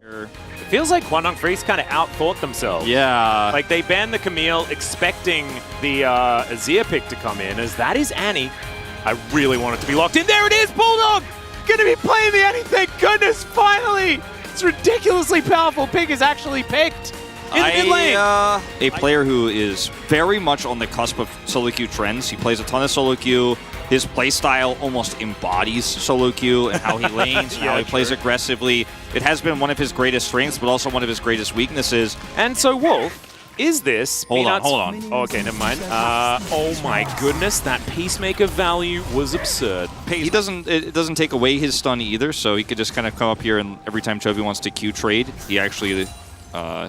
It feels like Kwangdong Freaks kind of outthought themselves. Yeah. Like they banned the Camille expecting the Azir pick to come in, as that is Annie. I really want it to be locked in. There it is, Bulldog! Gonna be playing the Annie, thank goodness, finally! This ridiculously powerful pick is actually picked in the mid lane. A player who is very much on the cusp of solo queue trends. He plays a ton of solo queue. His playstyle almost embodies solo queue and how he lanes and how he plays aggressively. It has been one of his greatest strengths, but also one of his greatest weaknesses. And so, Wolf, is this Hold Peanuts? on. Oh, okay, never mind. Oh my goodness, that Peacemaker value was absurd. It doesn't take away his stun either, so he could just kind of come up here and every time Chovy wants to Q trade, he actually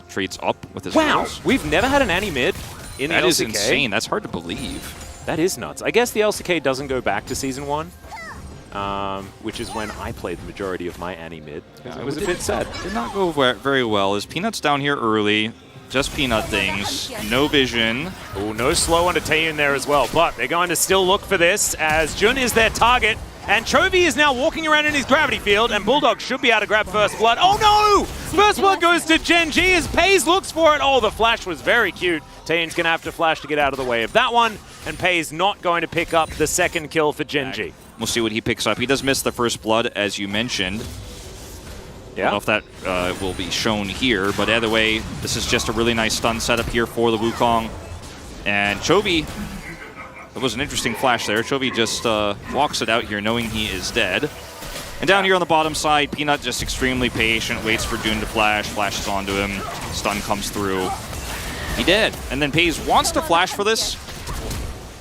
trades up with his rolls. We've never had an Annie mid in the LCK. That is insane. That's hard to believe. That is nuts. I guess the LCK doesn't go back to Season 1, which is when I played the majority of my Annie mid. It was a bit sad. Did not go very well. Is Peanuts down here early? Just Peanut things. No vision. Oh, no slow on Taeyun there as well, but they're going to still look for this as Jun is their target. And Chovy is now walking around in his gravity field, and Bulldog should be able to grab First Blood. Oh no! First Blood goes to Gen G as Pays looks for it. Oh, the flash was very cute. Taeyun's going to have to flash to get out of the way of that one, and Pays not going to pick up the second kill for Gen G. We'll see what he picks up. He does miss the First Blood, as you mentioned. Yeah. I don't know if that will be shown here, but either way, this is just a really nice stun setup here for the Wukong. And Chovy, it was an interesting flash there. Chovy just walks it out here knowing he is dead. And down here on the bottom side, Peanut just extremely patient, waits for Dune to flash, flashes onto him, stun comes through. He did. And then Pays wants to flash for this.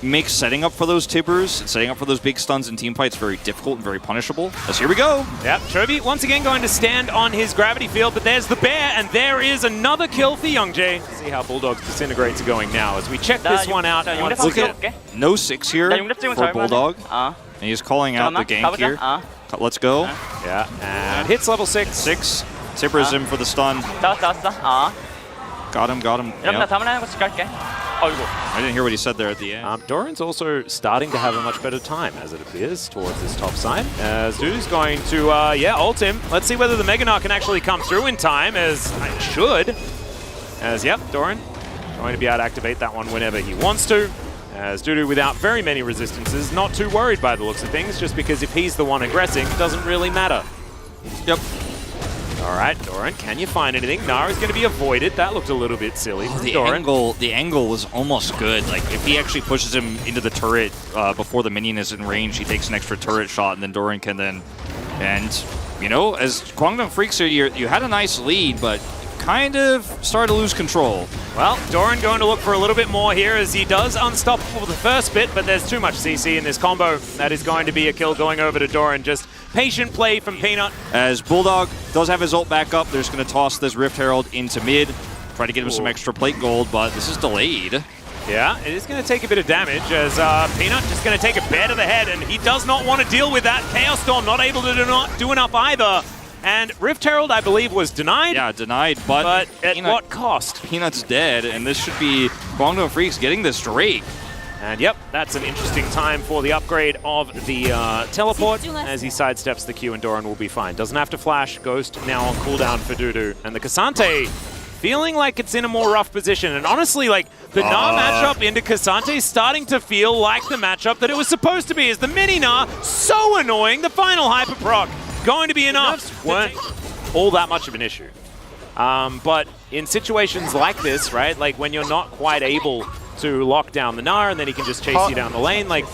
Makes setting up for those Tibbers and setting up for those big stuns in team fights very difficult and very punishable. As here we go. Yep, Chovy once again going to stand on his gravity field, but there's the bear, and there is another kill for Young Jae. See how Bulldog's disintegrates are going now as we check this one out. Look at no 6 here for Bulldog. And he's calling out the gank here. Let's go. Yeah, and hits level 6. 6. Tibbers him for the stun. Got him. Yep. I didn't hear what he said there at the end. Doran's also starting to have a much better time, as it appears, towards this top side. As Dude's going to, ult him. Let's see whether the Mega Gnar can actually come through in time, as it should. As, yep, Doran going to be able to activate that one whenever he wants to. As Dudu, without very many resistances, not too worried by the looks of things, just because if he's the one aggressing, it doesn't really matter. Yep. All right, Doran, can you find anything? Nara's going to be avoided. That looked a little bit silly. The angle was almost good. Like, if he actually pushes him into the turret before the minion is in range, he takes an extra turret shot, and then Doran can then... And, you know, as Kwangdong Freaks here, you had a nice lead, but kind of started to lose control. Well, Doran going to look for a little bit more here as he does unstoppable for the first bit, but there's too much CC in this combo. That is going to be a kill going over to Doran. Just patient play from Peanut. As Bulldog does have his ult back up, they're just going to toss this Rift Herald into mid, try to get him some extra plate gold, but this is delayed. Yeah, it is going to take a bit of damage as Peanut just going to take a bear to the head, and he does not want to deal with that. Chaos Storm not able to do enough either. And Rift Herald, I believe, was denied. Yeah, denied, but at what cost? Peanut's dead, and this should be Kwangdong Freaks getting this Drake. And yep, that's an interesting time for the upgrade of the teleport as he sidesteps the Q, and Doran will be fine. Doesn't have to flash. Ghost now on cooldown for Dudu. And the Cassante feeling like it's in a more rough position. And honestly, like, the Gnar matchup into Cassante is starting to feel like the matchup that it was supposed to be. As the mini Gnar, so annoying, the final hyper proc going to be enough. Weren't all that much of an issue. But in situations like this, right, like when you're not quite able to lock down the Gnar and then he can just chase you down the lane, like,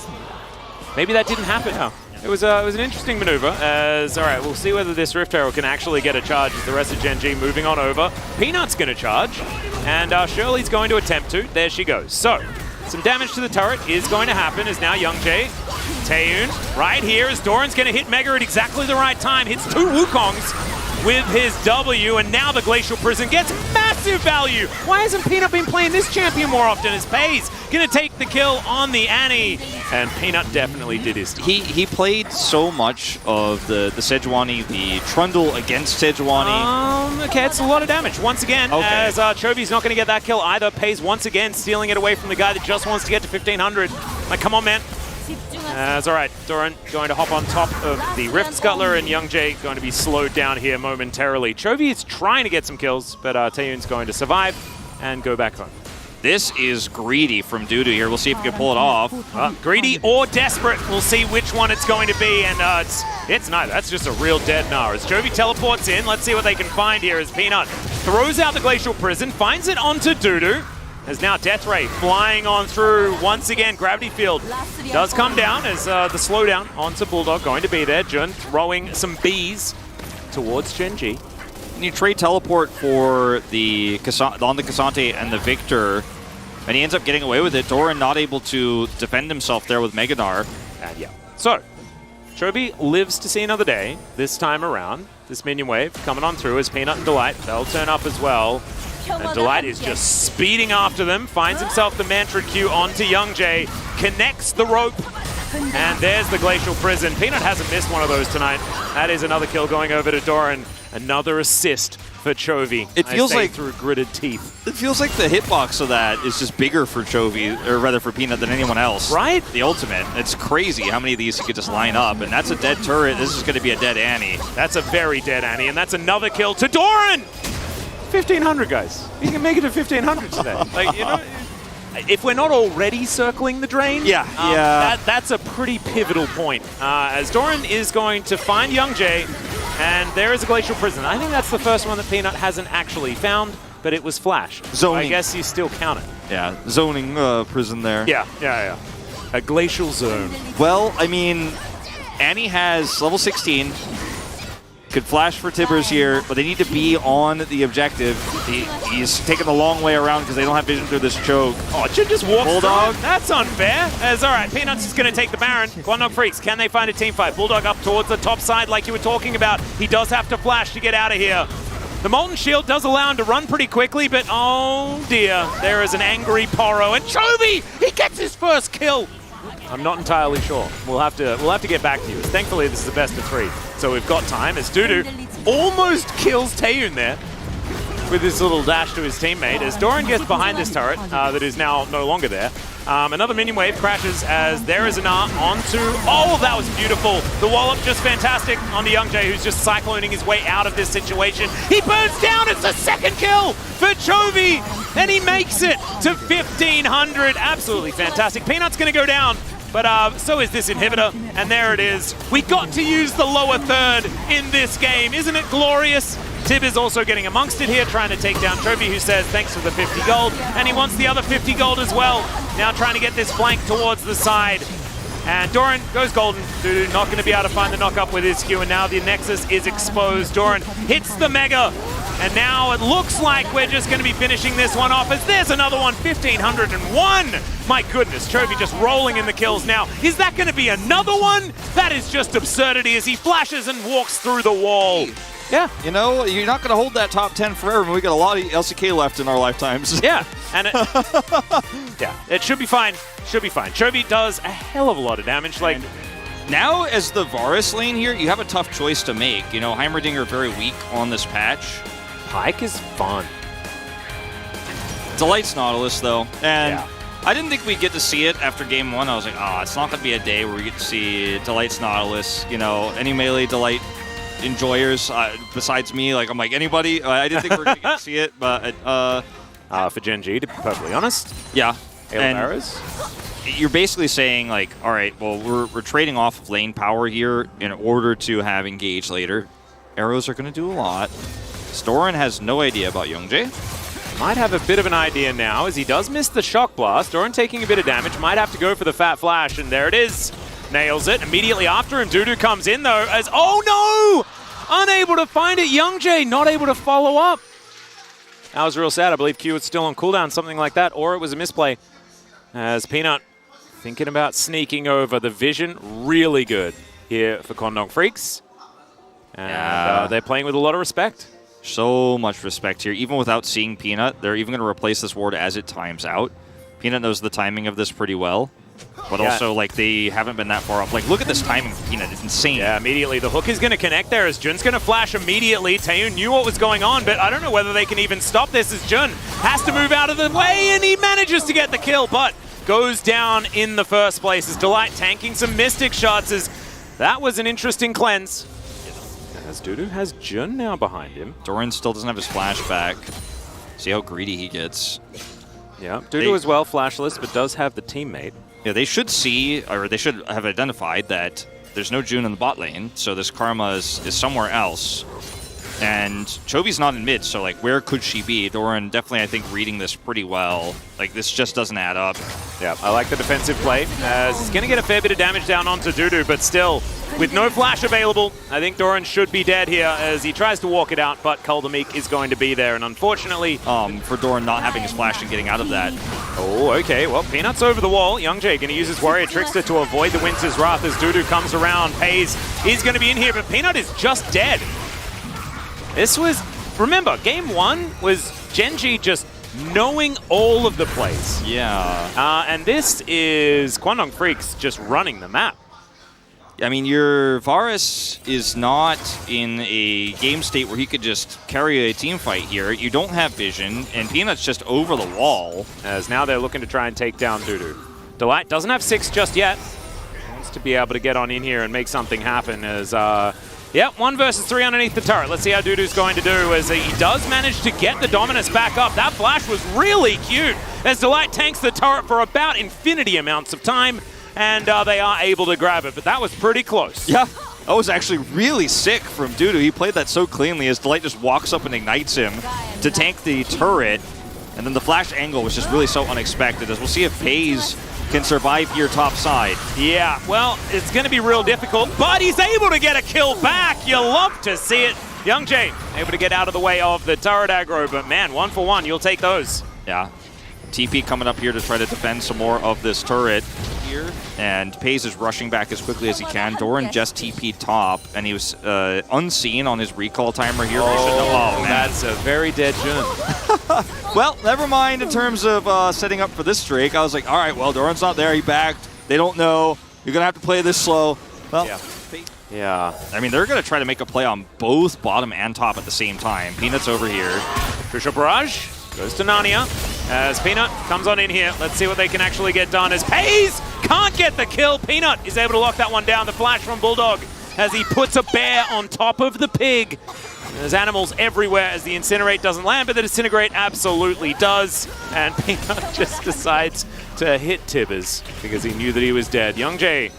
maybe that didn't happen. No. It was an interesting maneuver as, all right, we'll see whether this Rift Herald can actually get a charge as the rest of Gen G moving on over. Peanut's going to charge, and Shirley's going to attempt to. There she goes. So, some damage to the turret is going to happen as now Young Jae, Taeyun, right here as Doran's going to hit Mega at exactly the right time, hits 2 Wukongs with his W, and now the Glacial Prison gets massive value. Why hasn't Peanut been playing this champion more often? As Pays going to take the kill on the Annie, and Peanut definitely did his time. He played so much of the Sejuani, the Trundle against Sejuani. Okay, it's a lot of damage. Once again, as Chovy's not going to get that kill either. Pays once again stealing it away from the guy that just wants to get to 1500. Like, come on, man. That's all right. Doran going to hop on top of the Rift Scuttler, and Youngjae going to be slowed down here momentarily. Chovy is trying to get some kills, but Taeyun's going to survive and go back home. This is greedy from Dudu here. We'll see if he can pull it off. Greedy or desperate. We'll see which one it's going to be, and it's neither. That's just a real dead Gnar. As Chovy teleports in, let's see what they can find here as Peanut throws out the Glacial Prison, finds it onto Dudu. As now Death Ray flying on through once again. Gravity Field does come down as the slowdown onto Bulldog going to be there. Jun throwing some bees towards Genji. And you trade teleport for on the Cassante and the Victor, and he ends up getting away with it. Doran not able to defend himself there with Mega Gnar. And yeah. So, Chovy lives to see another day this time around. This minion wave coming on through as Peanut and Delight. They'll turn up as well. And Delight is just speeding after them, finds himself the Mantra Q onto Youngjae, connects the rope, and there's the Glacial Prison. Peanut hasn't missed one of those tonight. That is another kill going over to Doran. Another assist for Chovy. It feels like through gritted teeth. It feels like the hitbox of that is just bigger for Chovy, or rather for Peanut, than anyone else. Right? The ultimate. It's crazy how many of these he could just line up, and that's a dead turret. This is going to be a dead Annie. That's a very dead Annie, and that's another kill to Doran! 1,500, guys. You can make it to 1,500 today. Like, you know, if we're not already circling the drain, that's a pretty pivotal point. As Doran is going to find Youngjae, and there is a Glacial Prison. I think that's the first one that Peanut hasn't actually found, but it was flashed. Zoning. So I guess you still count it. Yeah, zoning prison there. Yeah. A glacial zone. Well, I mean, Annie has level 16. Could flash for Tibbers here, but they need to be on the objective. He's taking the long way around because they don't have vision through this choke. Oh, Jin just walks Bulldog. through. That's unfair. As all right, Peanuts is going to take the Baron. Guangdong Freaks, can they find a team fight? Bulldog up towards the top side like you were talking about. He does have to flash to get out of here. The Molten Shield does allow him to run pretty quickly, but oh dear, there is an angry Poro. And Chovy, he gets his first kill. I'm not entirely sure. We'll have to get back to you. Thankfully, this is the best of 3, so we've got time. As Dudu almost kills Taeyun there with his little dash to his teammate. As Doran gets behind this turret that is now no longer there. Another minion wave crashes as there is an Gnar onto... Oh, that was beautiful. The wallop just fantastic on the Youngjae, who's just cycloning his way out of this situation. He burns down. It's the second kill for Chovy, and he makes it to 1,500. Absolutely fantastic. Peanut's going to go down. But so is this inhibitor, and there it is. We got to use the lower third in this game. Isn't it glorious? Tib is also getting amongst it here, trying to take down Chovy, who says thanks for the 50 gold, and he wants the other 50 gold as well. Now trying to get this flank towards the side. And Doran goes golden. Dudu not going to be able to find the knock-up with his Q, and now the Nexus is exposed. Doran hits the Mega, and now it looks like we're just going to be finishing this one off as there's another one, 1,501! My goodness, Chovy just rolling in the kills now. Is that going to be another one? That is just absurdity as he flashes and walks through the wall. Yeah. You know, you're not going to hold that top 10 forever, and we got a lot of LCK left in our lifetimes. Yeah, and it should be fine. Should be fine. Chovy does a hell of a lot of damage. Like, now, as the Varus lane here, you have a tough choice to make. You know, Heimerdinger very weak on this patch. Pyke is fun. Delight's Nautilus, though. And yeah. I didn't think we'd get to see it after game 1. I was like, it's not going to be a day where we get to see Delight's Nautilus. You know, any melee Delight enjoyers besides me. Like, I'm like, anybody? I didn't think we were going to get to see it, but... for Genji, to be perfectly honest. Yeah. And arrows. You're basically saying, like, all right, well, we're trading off of lane power here in order to have engage later. Arrows are going to do a lot. Doran has no idea about Youngjae. Might have a bit of an idea now, as he does miss the Shock Blast. Doran taking a bit of damage, might have to go for the Fat Flash, and there it is. Nails it. Immediately after him, Dudu comes in, though, as... Oh, no! Unable to find it. Youngjae not able to follow up. That was real sad. I believe Q was still on cooldown, something like that, or it was a misplay. As Peanut thinking about sneaking over. The vision really good here for Guangdong Freaks. And they're playing with a lot of respect. So much respect here. Even without seeing Peanut, they're even going to replace this ward as it times out. Peanut knows the timing of this pretty well. But also, like, they haven't been that far up. Like, look at this timing for Peanut. It's insane. Yeah, immediately. The hook is going to connect there as Jun's going to flash immediately. Taeyun knew what was going on, but I don't know whether they can even stop this as Jun has to move out of the way, and he manages to get the kill. But goes down in the first place as Delight tanking some Mystic shots as that was an interesting cleanse. As Dudu has Jun now behind him. Doran still doesn't have his flash back. See how greedy he gets. Yeah, Dudu as well, flashless, but does have the teammate. Yeah, they should see, or they should have identified that there's no Jun in the bot lane, so this Karma is somewhere else. And Chovy's not in mid, so like, where could she be? Doran definitely, I think, reading this pretty well. Like, this just doesn't add up. Yeah, I like the defensive play, as he's going to get a fair bit of damage down onto Dudu, but still, with no flash available, I think Doran should be dead here as he tries to walk it out, but Kuldamik is going to be there, and unfortunately... for Doran not having his flash and getting out of that. Oh, okay, well, Peanut's over the wall. Youngjae going to use his Warrior Trickster to avoid the Winter's Wrath as Dudu comes around. Pays is going to be in here, but Peanut is just dead. This was, remember, game one was Genji just knowing all of the plays. Yeah. And this is Kwangdong Freaks just running the map. I mean, your Varus is not in a game state where he could just carry a team fight here. You don't have vision, and Peanut's just over the wall. As now they're looking to try and take down Dudu. Delight doesn't have 6 just yet. Wants to be able to get on in here and make something happen as... yeah, 1 versus 3 underneath the turret. Let's see how Dudu's going to do as he does manage to get the Dominus back up. That flash was really cute as Delight tanks the turret for about infinity amounts of time, and they are able to grab it, but that was pretty close. Yeah, that was actually really sick from Dudu. He played that so cleanly as Delight just walks up and ignites him to tank the turret, and then the flash angle was just really so unexpected as we'll see if Pays can survive here top side. Yeah, well, it's going to be real difficult, but he's able to get a kill back. You love to see it. Youngjae able to get out of the way of the turret aggro, but man, 1 for 1, you'll take those. Yeah. TP coming up here to try to defend some more of this turret here. And Pays is rushing back as quickly as he can. Doran just TP'd top, and he was unseen on his recall timer here. Oh, man. That's a very dead Jun. Well, never mind in terms of setting up for this streak. I was like, all right, well, Doran's not there. He backed. They don't know. You're going to have to play this slow. Well, yeah. I mean, they're going to try to make a play on both bottom and top at the same time. Peanut's over here. Crucial Barrage goes to Narnia as Peanut comes on in here. Let's see what they can actually get done as Pays can't get the kill. Peanut is able to lock that one down. The flash from Bulldog as he puts a bear on top of the pig. There's animals everywhere as the Incinerate doesn't land, but the Disintegrate absolutely does. And Peanut just decides to hit Tibbers because he knew that he was dead. Youngjae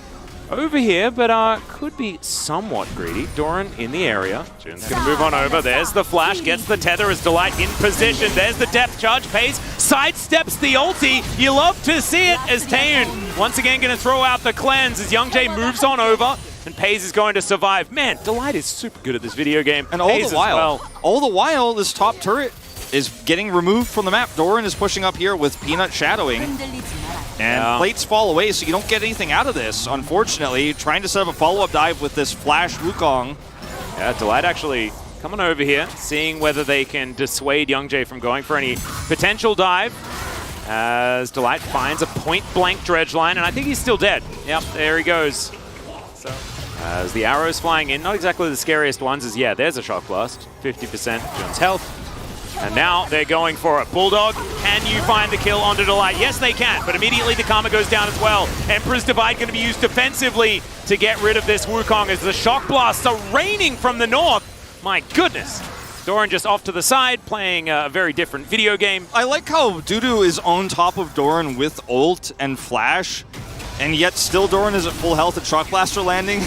over here, but could be somewhat greedy. Doran in the area. Jun's going to move on over. There's the flash, gets the tether as Delight in position. There's the depth charge. Pays sidesteps the ulti. You love to see it as Taeun once again going to throw out the cleanse as Youngjae moves on over. And Pays is going to survive. Man, Delight is super good at this video game. And all the while, this top turret is getting removed from the map. Doran is pushing up here with Peanut shadowing. And plates fall away, so you don't get anything out of this, unfortunately. Trying to set up a follow-up dive with this flash Wukong. Yeah, Delight actually coming over here, seeing whether they can dissuade Youngjae from going for any potential dive. As Delight finds a point-blank dredge line, and I think he's still dead. Yep, there he goes. So, as the arrows flying in, not exactly the scariest ones, as yeah, there's a Shock Blast, 50% Jun's health. And now they're going for it. Bulldog, can you find the kill onto Delight? Yes, they can, but immediately the Karma goes down as well. Emperor's Divide going to be used defensively to get rid of this Wukong as the Shock Blasts are raining from the north. My goodness. Doran just off to the side, playing a very different video game. I like how Dudu is on top of Doran with ult and flash, and yet still Doran is at full health and Shock Blaster landing.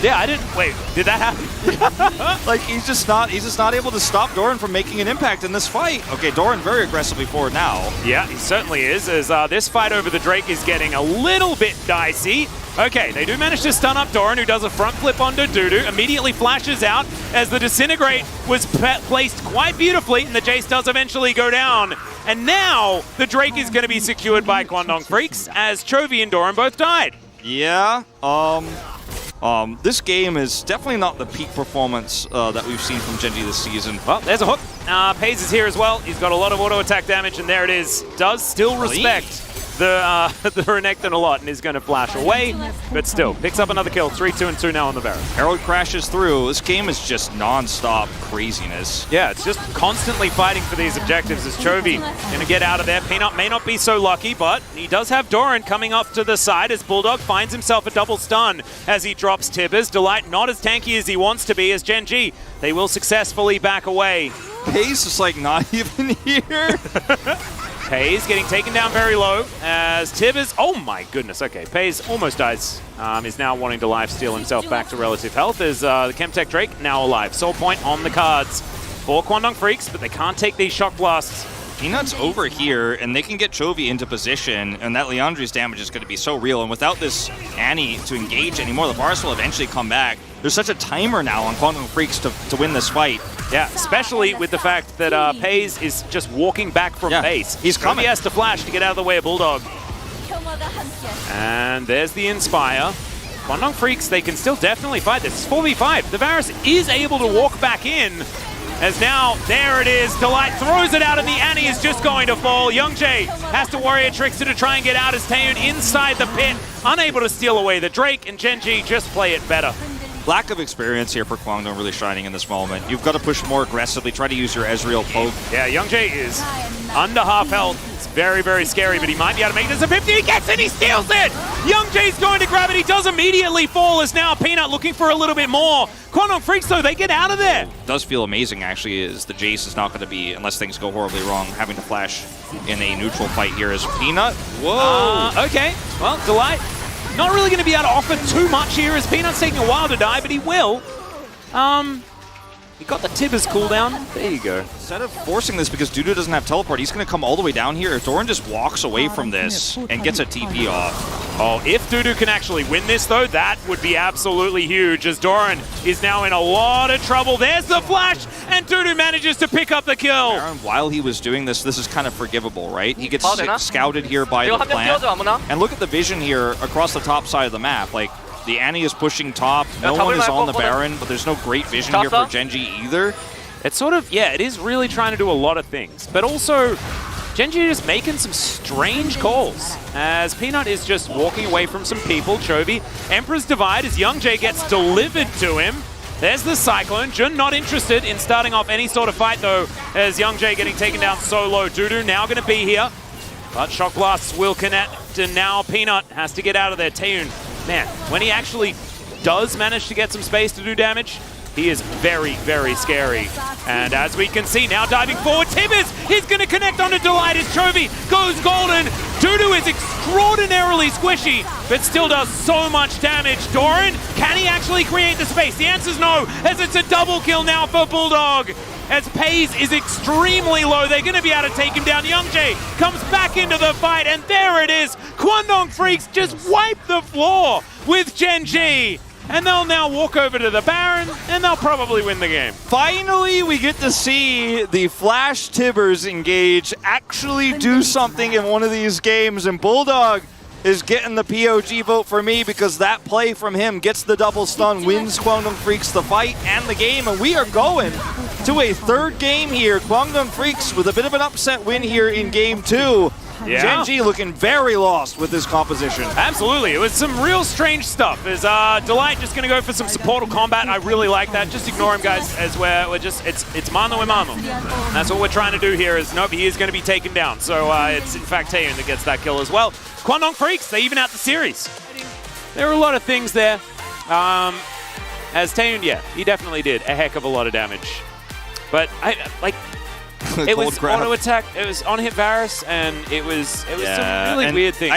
Yeah, I didn't... Wait, did that happen? Like, he's just not able to stop Doran from making an impact in this fight. Okay, Doran very aggressively forward now. Yeah, he certainly is, as this fight over the Drake is getting a little bit dicey. Okay, they do manage to stun up Doran, who does a front flip onto Dudu, immediately flashes out as the Disintegrate was placed quite beautifully, and the Jace does eventually go down. And now, the Drake is going to be secured by Kwangdong Freaks, as Chovy and Doran both died. Yeah, this game is definitely not the peak performance that we've seen from Genji this season. Well, there's a hook. Pays is here as well. He's got a lot of auto attack damage, and there it is. Does still respect the Renekton a lot and is going to flash away, but still picks up another kill. 3-2-2 now on the Baron. Herald crashes through. This game is just non-stop craziness. Yeah, it's just constantly fighting for these objectives as Chovy going to get out of there. Peanut may not be so lucky, but he does have Doran coming off to the side as Bulldog finds himself a double stun as he drops Tibbers. Delight not as tanky as he wants to be as Gen G. They will successfully back away. Pace is like not even here. Pace getting taken down very low as Tibbers, oh my goodness, okay, Pace almost dies. Is now wanting to lifesteal himself back to relative health as the Chemtech Drake now alive. Soul Point on the cards for Kwangdong Freaks, but they can't take these shock blasts. Peanut's over here, and they can get Chovy into position, and that Leandri's damage is going to be so real. And without this Annie to engage anymore, the bars will eventually come back. There's such a timer now on Kwangdong Freaks to win this fight. Yeah, especially with the fact that Paze is just walking back from base. He's coming. He has to flash to get out of the way of Bulldog. And there's the Inspire. Kwangdong Freaks, they can still definitely fight this. It's 4v5. The Varus is able to walk back in. As now, there it is, Delight throws it out and the Annie is just going to fall. Youngjae has to Warrior Trickster to try and get out as Taeyun inside the pit, unable to steal away the Drake, and Gen G just play it better. Lack of experience here for Kwangdong really shining in this moment. You've got to push more aggressively, try to use your Ezreal poke. Yeah, Youngjae is under half health. It's very, very scary, but he might be able to make this a 50. He gets it, he steals it! Youngjae's going to grab it, he does immediately fall as now Peanut looking for a little bit more. Kwangdong Freaks, though, they get out of there. It does feel amazing, actually, is the Jace is not going to be, unless things go horribly wrong, having to flash in a neutral fight here as Peanut. Whoa! Okay, well, Delight not really going to be able to offer too much here as Peanut's taking a while to die, but he will. He got the Tibbers cooldown. There you go. Instead of forcing this because Dudu doesn't have teleport, he's going to come all the way down here. If Doran just walks away from this and gets a TP off. Oh, if Dudu can actually win this, though, that would be absolutely huge as Doran is now in a lot of trouble. There's the flash, and Dudu manages to pick up the kill. Aaron, while he was doing this, this is kind of forgivable, right? He gets scouted here by the plant. And look at the vision here across the top side of the map. Like, the Annie is pushing top, no one is on the Baron, but there's no great vision here for Gen G either. It's sort of, yeah, it is really trying to do a lot of things. But also, Gen G is making some strange calls as Peanut is just walking away from some people. Chovy, Emperor's Divide as Youngjae gets delivered to him. There's the Cyclone. Jun not interested in starting off any sort of fight though, as Youngjae getting taken down so low. Dudu now going to be here, but Shock Blasts will connect, and now Peanut has to get out of there. Taeyun, man, when he actually does manage to get some space to do damage, he is very, very scary. And as we can see, now diving forward, Tibbers is going to connect onto Delight as Chovy goes golden. Dudu is extraordinarily squishy, but still does so much damage. Doran, can he actually create the space? The answer's no, as it's a double kill now for Bulldog. As Paze is extremely low, they're going to be able to take him down. Youngjae comes back into the fight, and there it is. Kwangdong Freaks just wipe the floor with Gen G. And they'll now walk over to the Baron, and they'll probably win the game. Finally, we get to see the Flash Tibbers engage actually do something in one of these games, and Bulldog is getting the POG vote for me because that play from him gets the double stun, wins Kwangdong Freaks the fight and the game, and we are going to a third game here. Kwangdong Freaks with a bit of an upset win here in game 2. Yeah. Gen G looking very lost with this composition. Absolutely, it was some real strange stuff. Is Delight just gonna go for some supportal combat? I really like that. Just ignore him, guys, as we're just it's mano a mano. That's what we're trying to do here. Is nope, he is going to be taken down. So it's in fact Taeyun that gets that kill as well. Kwangdong Freaks, they even out the series. There are a lot of things there. As Taeyun, yeah, he definitely did a heck of a lot of damage. But it was auto attack. It was on hit Varus, and it was some really weird things.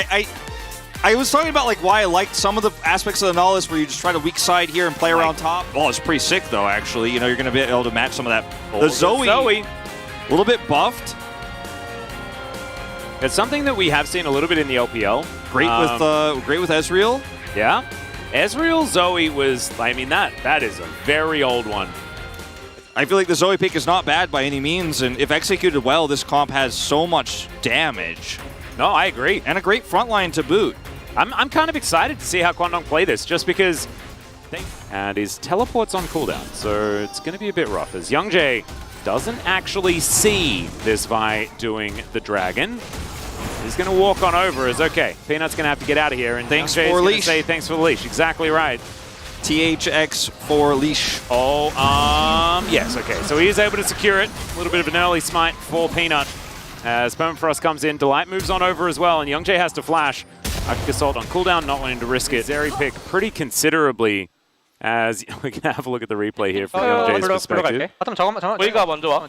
I was talking about why I liked some of the aspects of the Nihilus where you just try to weak side here and play around top. Well, it's pretty sick though. Actually, you're going to be able to match some of that. The Zoe, a little bit buffed. It's something that we have seen a little bit in the LPL. Great with Ezreal. Yeah, Ezreal Zoe was. I mean that is a very old one. I feel like the Zoe pick is not bad by any means, and if executed well, this comp has so much damage. No, I agree. And a great front line to boot. I'm kind of excited to see how Kwangdong play this, just because... And his teleport's on cooldown, so it's going to be a bit rough, as Youngjae doesn't actually see this Vi doing the dragon. He's going to walk on over. It's okay. Peanut's going to have to get out of here. And thanks Young Jay's for gonna leash. say thanks for the leash. Exactly right. THX for leash. Oh, yes, okay. So he is able to secure it. A little bit of an early smite for Peanut. As Permafrost comes in, Delight moves on over as well, and Young Jay has to flash. Arctic Assault on cooldown, not wanting to risk it. Zeri pick pretty considerably as we can have a look at the replay here from Young Jay's perspective. 잠깐만. 우리가 먼저 와.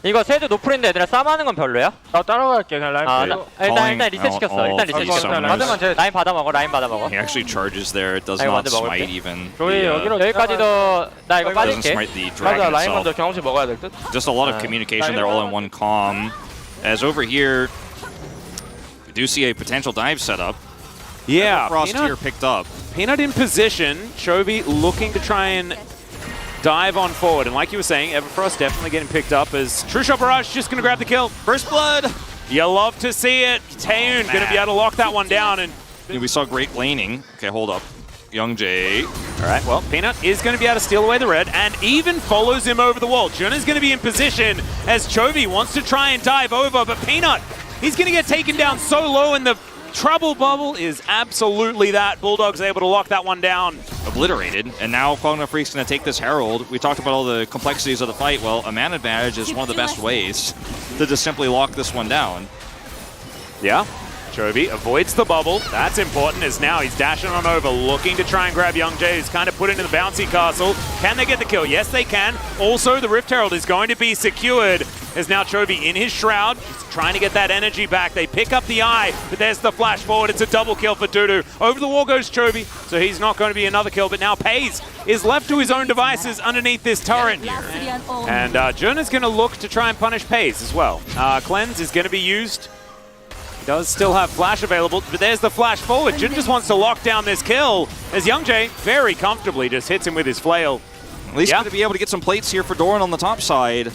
이거 세드 노플인데 얘들아 싸움하는 건 별로야? 나 따라갈게 그냥 라인 빼고. 일단 리셋 시켰어. 일단 리셋 시켰어. 받으면 돼. 라인 받아 먹어. 라인 받아 먹어. He actually charges there. It does I not want to smite 먹을게. even. 저기 여기로 여기까지도 나 이거 Doesn't 빠질게. smite the 맞아 dragon 라인 먼저 itself. 경험치 먹어야 될 듯. Just a lot of communication there, all in one comm. As over here, we do see a potential dive setup. Yeah, Frost here picked up. Peanut in position. Chovy looking to try and dive on forward. And like you were saying, Everfrost definitely getting picked up as True Shot Barrage just going to grab the kill. First blood. You love to see it. Taeyoon going to be able to lock that one down. And We saw great laning. Okay, hold up. Young Jay. all right, well, Peanut is going to be able to steal away the red and even follows him over the wall. Junna's going to be in position as Chovy wants to try and dive over, but Peanut, he's going to get taken down so low, and the trouble bubble is absolutely that. Bulldog's able to lock that one down. Obliterated. And now Kwangna Freak's going to take this Herald. We talked about all the complexities of the fight. Well, a man advantage is one of the best ways to just simply lock this one down. Yeah. Chovy avoids the bubble. That's important as now he's dashing on over, looking to try and grab Young Jay, who's kind of put into the bouncy castle. Can they get the kill? Yes, they can. Also, the Rift Herald is going to be secured as now Chovy in his shroud, just trying to get that energy back. They pick up the eye, but there's the flash forward. It's a double kill for Dudu. Over the wall goes Chovy, so he's not going to be another kill, but now Pays is left to his own devices underneath this turret here. And Junna's going to look to try and punish Pays as well. Cleanse is going to be used. He does still have flash available, but there's the flash forward. Jun just wants to lock down this kill as Young Jay very comfortably just hits him with his flail. At least going to be able to get some plates here for Doran on the top side.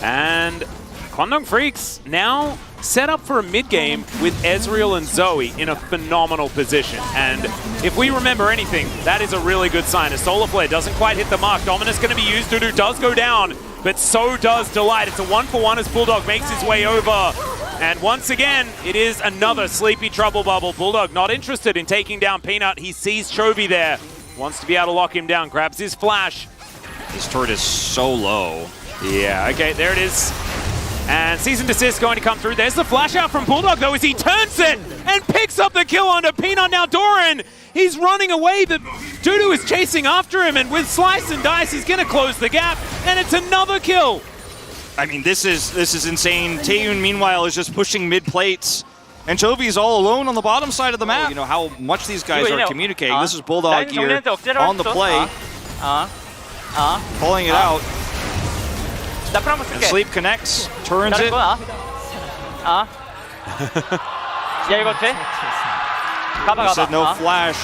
And Kwangdong Freaks now set up for a mid-game with Ezreal and Zoe in a phenomenal position. And if we remember anything, that is a really good sign. As Solar Flare doesn't quite hit the mark, Dominus going to be used. Dudu does go down, but so does Delight. It's a 1-for-1 as Bulldog makes his way over. And once again, it is another sleepy trouble bubble. Bulldog not interested in taking down Peanut. He sees Chovy there, wants to be able to lock him down, grabs his flash. This turret is so low. Yeah, okay, there it is. And Cease and Desist going to come through. There's the flash out from Bulldog, though, as he turns it and picks up the kill onto Peanut. Now Doran, he's running away, but Dudu is chasing after him, and with Slice and Dice, he's going to close the gap, and it's another kill. I mean, this is insane. Taeyoon, meanwhile, is just pushing mid plates. And Chovy's all alone on the bottom side of the map. You know how much these guys are communicating. This is Bulldog here on the play. Pulling it out. And Sleep connects, turns it. 야 이거 돼? 가봐 He said no 가봐. flash.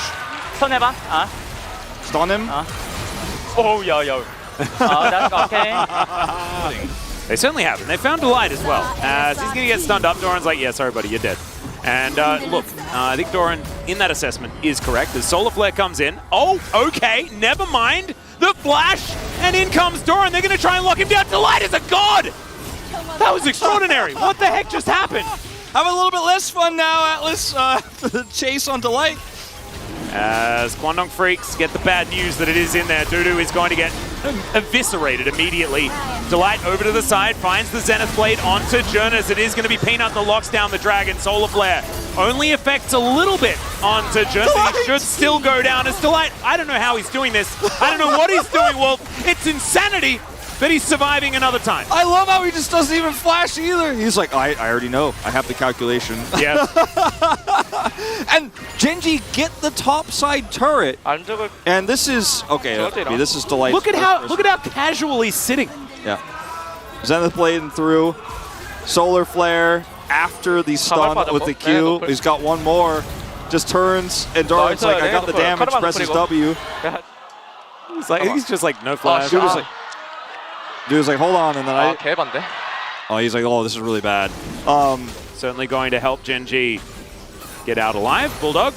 손 해봐. Stun him. 오우 야야. that's okay. They certainly have, and they found Delight as well. As he's going to get stunned up, Doran's like, yeah, sorry, buddy, you're dead. And look, I think Doran, in that assessment, is correct. As Solar Flare comes in. Oh, okay, never mind. The flash, and in comes Doran. They're going to try and lock him down. Delight is a god! That was extraordinary. What the heck just happened? Have a little bit less fun now, Atlas. The chase on Delight. As Kwangdong Freaks get the bad news that it is in there. Dudu is going to get eviscerated immediately. Delight over to the side, finds the Zenith Blade onto Jonas. It is going to be Peanut that locks down the Dragon. Solar Flare only affects a little bit onto Jonas. He should still go down as Delight. I don't know how he's doing this. I don't know what he's doing. Well, it's insanity, but he's surviving another time. I love how he just doesn't even flash either. He's like, I already know. I have the calculation. Yeah. And Genji get the top side turret. 안 죽을. And this is okay. This is Delight. Look at how casual he's sitting. Yeah. Zenith Blade through. Solar Flare after the stun with the Q. He's got one more. Just turns and Doran's like, I got the damage. Presses W. He's just like, no flash. Dude's like, hold on, and then 개반대. he's like, oh, this is really bad. Certainly going to help Genji get out alive. Bulldog,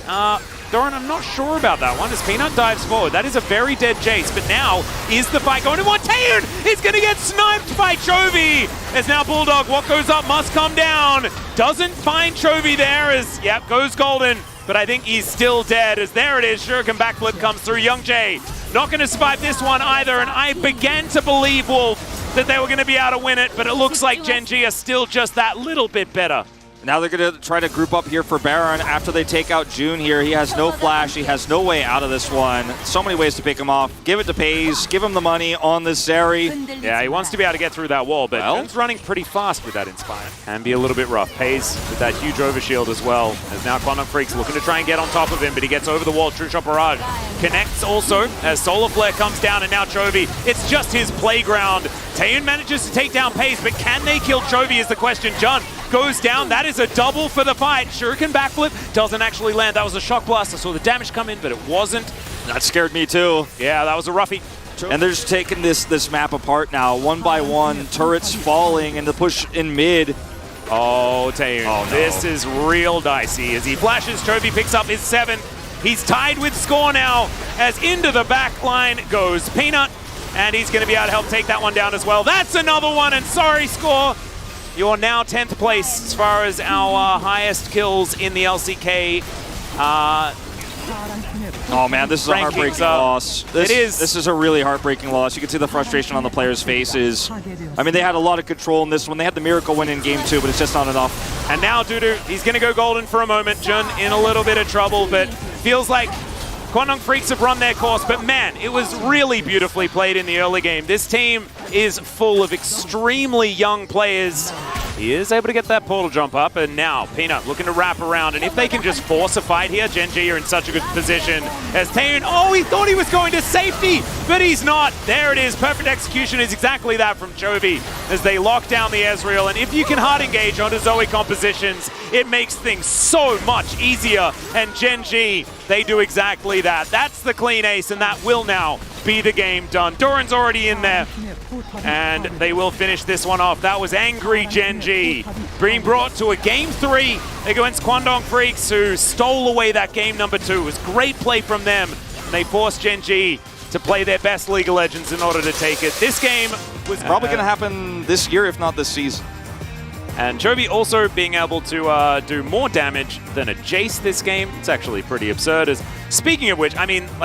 Doran, I'm not sure about that one as Peanut dives forward. That is a very dead Jace, but now is the fight going to want Taeun? He's going to get sniped by Chovy. As now Bulldog, what goes up must come down. Doesn't find Chovy there as, yep, goes golden. But I think he's still dead as there it is. Shuriken backflip comes through. Young Jay not going to survive this one either. And I began to believe, Wolf, that they were going to be able to win it. But it looks like Gen G are still just that little bit better. Now they're going to try to group up here for Baron after they take out June here. He has no flash. He has no way out of this one. So many ways to pick him off. Give it to Pays. Give him the money on this Zeri. Yeah, he wants to be able to get through that wall, but June's running pretty fast with that Inspire. Can be a little bit rough. Pays with that huge overshield as well. As now Quantum Freak's looking to try and get on top of him, but he gets over the wall. True Shot Barrage connects also as Solar Flare comes down, and now Chovy. It's just his playground. Taeun manages to take down Pays, but can they kill Chovy is the question. Jun goes down. That is a double for the fight. Shuriken backflip doesn't actually land. That was a shock blast. I saw the damage come in, but it wasn't. That scared me too. Yeah, that was a roughie. And they're just taking this map apart now, one by one. Turrets falling, and the push in mid. Oh, Taeun. Oh, no. This is real dicey. As he flashes, Chovy picks up his 7. He's tied with score now, as into the back line goes Peanut, and he's going to be able to help take that one down as well. That's another one, and sorry, Score. You're now 10th place as far as our highest kills in the LCK. Oh man, this is a heartbreaking loss. It is. This is a really heartbreaking loss. You can see the frustration on the players' faces. I mean, they had a lot of control in this one. They had the miracle win in game 2, but it's just not enough. And now Dudu, he's going to go golden for a moment. Jun in a little bit of trouble, but feels like Quantum Freaks have run their course. But man, it was really beautifully played in the early game. This team is full of extremely young players. He is able to get that portal jump up, and now Peanut looking to wrap around. And if they can just force a fight here, Gen G are in such a good position. As Taeun, oh, he thought he was going to safety, but he's not. There it is. Perfect execution is exactly that from Chovy as they lock down the Ezreal. And if you can hard engage onto Zoe compositions, it makes things so much easier. And Gen G, they do exactly that. That's the clean ace, and that will now be the game done. Doran's already in there, and they will finish this one off. That was angry Gen G being brought to a game 3 against Quantum Freaks, who stole away that game number 2. It was great play from them, and they forced Gen G to play their best League of Legends in order to take it. This game was probably going to happen this year, if not this season. And Chovy also being able to do more damage than a Jace this game. It's actually pretty absurd. As speaking of which, I mean, like,